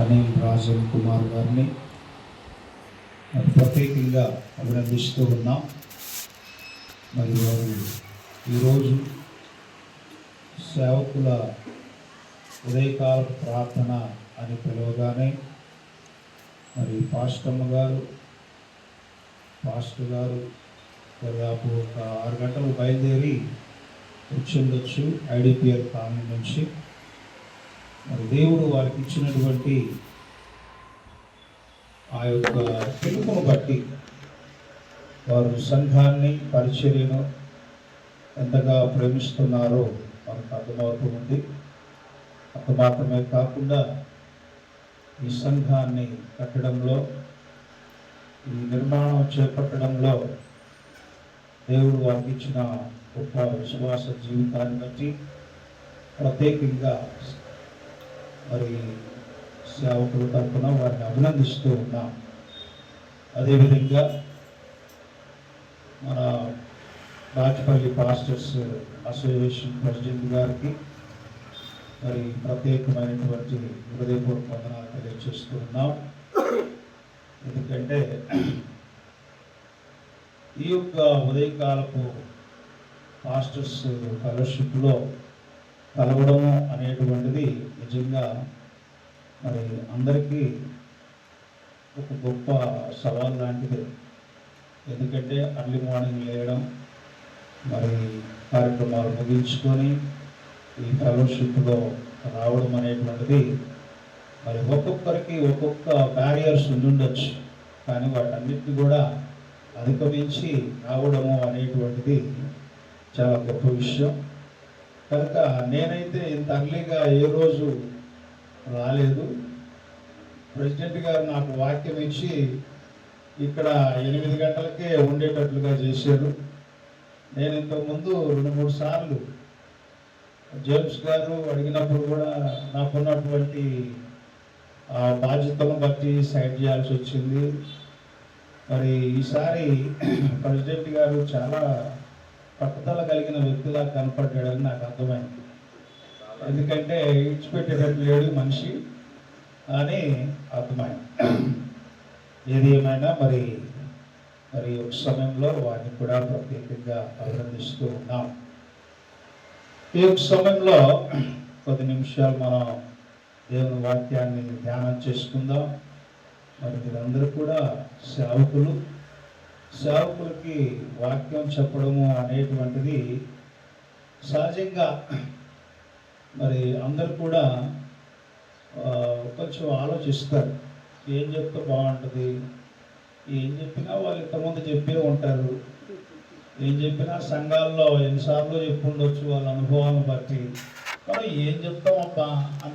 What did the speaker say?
అనిల్ రాజన్ కుమార్ గారిని ప్రత్యేకంగా అభినందిస్తూ ఉన్నాం. మరి వారు ఈరోజు సేవకుల ఉదయకాల ప్రార్థన అని పిలవగానే మరి పాస్టర్ గారు దాదాపు ఒక 6 గంటలు బయలుదేరి వచ్చిండొచ్చు ఐడిపిఎల్ కాలనీ నుంచి. మరి దేవుడు వారికి ఇచ్చినటువంటి ఆ యొక్క పిలుపును బట్టి వారు సంఘాన్ని పరిచర్యను ఎంతగా ప్రేమిస్తున్నారో మనకు అర్థమవుతుంది. అంత మాత్రమే కాకుండా ఈ సంఘాన్ని కట్టడంలో, ఈ నిర్మాణం చేపట్టడంలో దేవుడు వారికి ఇచ్చిన గొప్ప విశ్వాస జీవితాన్ని బట్టి ప్రత్యేకంగా మరి సేవకుల తరఫున వారిని అభినందిస్తూ ఉన్నాం. అదేవిధంగా మన రాజపల్లి పాస్టర్స్ అసోసియేషన్ ప్రెసిడెంట్ గారికి మరి ప్రత్యేకమైనటువంటి హృదయపూర్వక వందనాలు తెలియజేస్తూ ఉన్నాం. ఎందుకంటే ఈ యొక్క ఉదయకాలపు పాస్టర్స్ ఫెలోషిప్లో కలవడము అనేటువంటిది నిజంగా మరి అందరికీ ఒక గొప్ప సవాల్ లాంటిది. ఎందుకంటే అర్లీ మార్నింగ్ లేయడం, మరి కార్యక్రమాలు ముగించుకొని ఈ ఫెలోషిప్లో రావడం అనేటువంటిది మరి ఒక్కొక్కరికి ఒక్కొక్క బ్యారియర్స్ ఉండుండొచ్చు. కానీ వాటన్నిటిని కూడా అధిగమించి రావడము అనేటువంటిది చాలా గొప్ప విషయం. కనుక నేనైతే ఇంత అర్లీగా ఏ రోజు రాలేదు. ప్రెసిడెంట్ గారు నాకు వాక్యం ఇచ్చి ఇక్కడ 8 గంటలకే ఉండేటట్లుగా చేశారు. నేను ఇంతకుముందు 2-3 సార్లు జేమ్స్ గారు అడిగినప్పుడు కూడా నాకున్నటువంటి బాధ్యతను బట్టి సైడ్ చేయాల్సి వచ్చింది. మరి ఈసారి ప్రెసిడెంట్ గారు చాలా పట్టుదల కలిగిన వ్యక్తిలా కనపడ్డాడని నాకు అర్థమైంది. ఎందుకంటే ఇచ్చిపెట్టేటట్టు లేడు మనిషి అని అర్థమైంది. ఏది ఏమైనా మరి ఒక సమయంలో వారిని కూడా ప్రత్యేకంగా అభినందిస్తూ ఉన్నాం. ఈ యొక్క సమయంలో కొద్ది నిమిషాలు మనం దేవుని వాక్యాన్ని ధ్యానం చేసుకుందాం. మరి మీరందరూ కూడా సేవకులకి వాక్యం చెప్పడము అనేటువంటిది సహజంగా మరి అందరు కూడా కొంచెం ఆలోచిస్తారు. ఏం చెప్తే బాగుంటుంది, ఏం చెప్పినా వాళ్ళు ఇంతకుముందు చెప్పే ఉంటారు, ఏం చెప్పినా సంఘాల్లో ఎన్నిసార్లు చెప్పుండొచ్చు వాళ్ళ అనుభవాన్ని బట్టి. కానీ ఏం చెప్తామబ్బా